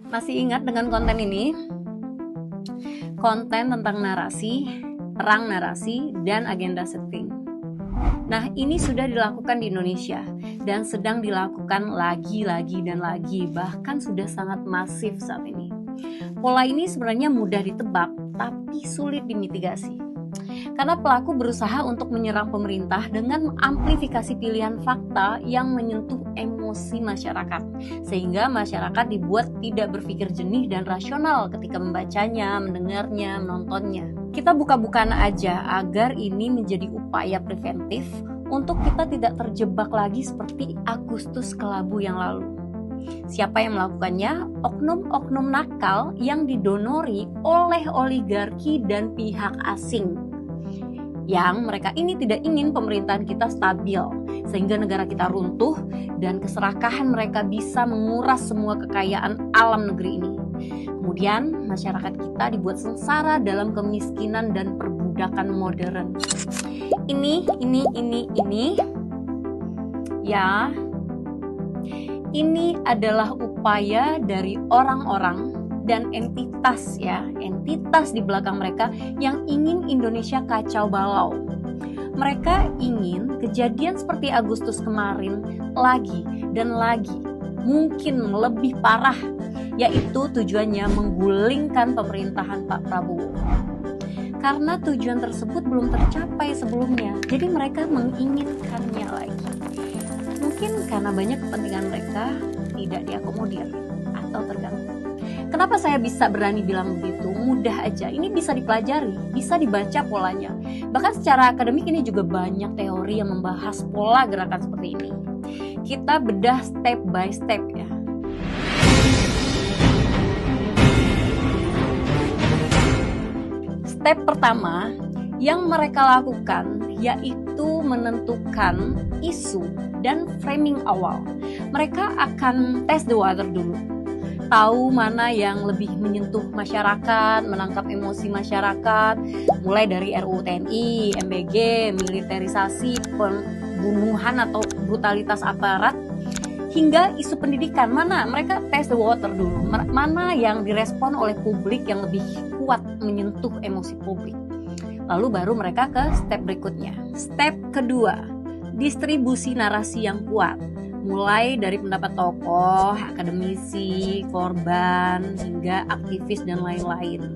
Masih ingat dengan konten ini? Konten tentang narasi, perang narasi, dan agenda setting. Nah, ini sudah dilakukan di Indonesia dan sedang dilakukan lagi dan lagi, bahkan sudah sangat masif saat ini. Pola ini sebenarnya mudah ditebak, tapi sulit dimitigasi. Karena pelaku berusaha untuk menyerang pemerintah dengan mengamplifikasi pilihan fakta yang menyentuh emosi masyarakat, sehingga masyarakat dibuat tidak berpikir jernih dan rasional ketika membacanya, mendengarnya, menontonnya. Kita buka-bukaan aja agar ini menjadi upaya preventif untuk kita tidak terjebak lagi seperti Agustus Kelabu yang lalu. Siapa yang melakukannya? Oknum-oknum nakal yang didonori oleh oligarki dan pihak asing. Yang mereka ini tidak ingin pemerintahan kita stabil, sehingga negara kita runtuh dan keserakahan mereka bisa menguras semua kekayaan alam negeri ini. Kemudian masyarakat kita dibuat sengsara dalam kemiskinan dan perbudakan modern. Ini ya, ini adalah upaya dari orang-orang dan entitas di belakang mereka yang ingin Indonesia kacau balau. Mereka ingin kejadian seperti Agustus kemarin lagi dan lagi, mungkin lebih parah, yaitu tujuannya menggulingkan pemerintahan Pak Prabowo. Karena tujuan tersebut belum tercapai sebelumnya, jadi mereka menginginkannya lagi. Mungkin karena banyak kepentingan mereka tidak diakomodir atau terganggu. Kenapa saya bisa berani bilang begitu? Mudah aja, ini bisa dipelajari, bisa dibaca polanya. Bahkan secara akademik ini juga banyak teori yang membahas pola gerakan seperti ini. Kita bedah step by step ya. Step pertama yang mereka lakukan yaitu menentukan isu dan framing awal. Mereka akan test the water dulu. Tahu mana yang lebih menyentuh masyarakat, menangkap emosi masyarakat, mulai dari RUU TNI, MBG, militerisasi, pembunuhan atau brutalitas aparat, hingga isu pendidikan. Mana mereka test the water dulu, mana yang direspon oleh publik yang lebih kuat menyentuh emosi publik. Lalu baru mereka ke step berikutnya. Step kedua, distribusi narasi yang kuat. Mulai dari pendapat tokoh, akademisi, korban, hingga aktivis dan lain-lain.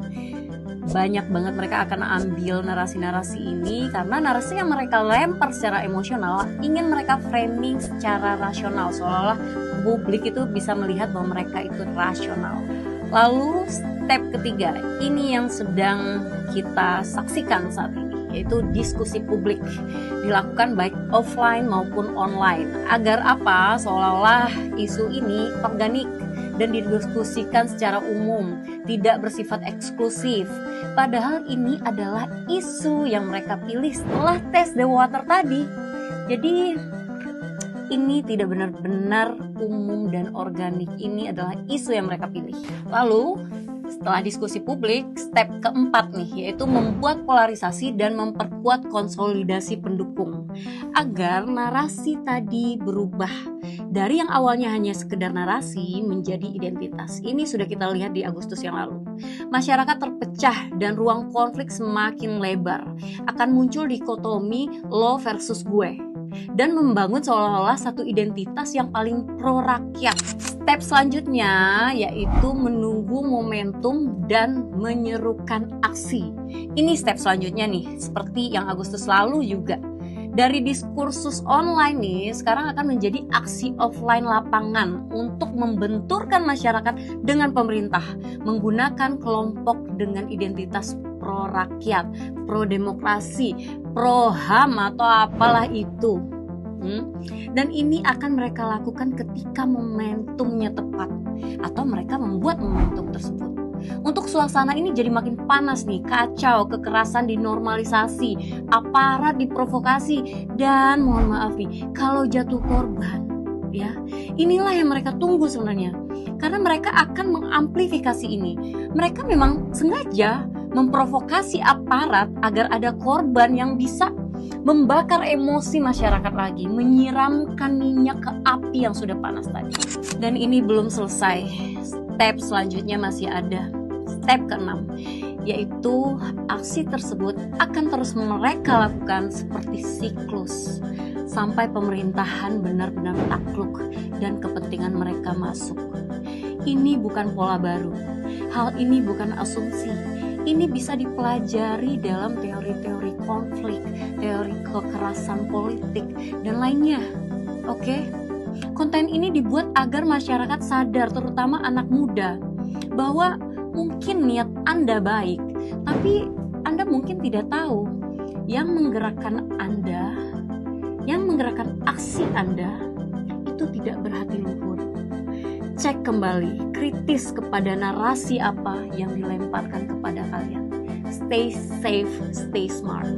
Banyak banget mereka akan ambil narasi-narasi ini karena narasi yang mereka lempar secara emosional ingin mereka framing secara rasional, seolah-olah publik itu bisa melihat bahwa mereka itu rasional. Lalu step ketiga, ini yang sedang kita saksikan saat ini, yaitu diskusi publik dilakukan baik offline maupun online. Agar apa? Seolah-olah isu ini organik dan didiskusikan secara umum, tidak bersifat eksklusif. Padahal ini adalah isu yang mereka pilih setelah test the water tadi. Jadi ini tidak benar-benar umum dan organik. Ini adalah isu yang mereka pilih. Lalu setelah diskusi publik, step keempat nih, yaitu membuat polarisasi dan memperkuat konsolidasi pendukung agar narasi tadi berubah dari yang awalnya hanya sekedar narasi menjadi identitas. Ini sudah kita lihat di Agustus yang lalu. Masyarakat terpecah dan ruang konflik semakin lebar. Akan muncul dikotomi lo versus gue dan membangun seolah-olah satu identitas yang paling pro rakyat. Step selanjutnya yaitu menunggu momentum dan menyerukan aksi. Ini step selanjutnya nih, seperti yang Agustus lalu juga. Dari diskursus online nih, sekarang akan menjadi aksi offline lapangan untuk membenturkan masyarakat dengan pemerintah, menggunakan kelompok dengan identitas pro rakyat, pro demokrasi, pro HAM atau apalah itu. Dan ini akan mereka lakukan ketika momentumnya tepat atau mereka membuat momentum tersebut. Untuk suasana ini jadi makin panas nih, kacau, kekerasan dinormalisasi, aparat diprovokasi, dan mohon maaf nih, kalau jatuh korban, ya inilah yang mereka tunggu sebenarnya. Karena mereka akan mengamplifikasi ini. Mereka memang sengaja memprovokasi aparat agar ada korban yang bisa membakar emosi masyarakat lagi, menyiramkan minyak ke api yang sudah panas tadi. Dan ini belum selesai. step selanjutnya masih ada. Step ke-6, yaitu aksi tersebut akan terus mereka lakukan seperti siklus sampai pemerintahan benar-benar takluk dan kepentingan mereka masuk. Ini bukan pola baru, hal ini bukan asumsi. Ini bisa dipelajari dalam teori-teori konflik, teori kekerasan politik, dan lainnya. Oke? Konten ini dibuat agar masyarakat sadar, terutama anak muda, bahwa mungkin niat Anda baik, tapi Anda mungkin tidak tahu yang menggerakkan Anda, yang menggerakkan aksi Anda itu tidak berhati luhur. Cek kembali, kritis kepada narasi apa yang dilemparkan kepada kalian. Stay safe, stay smart.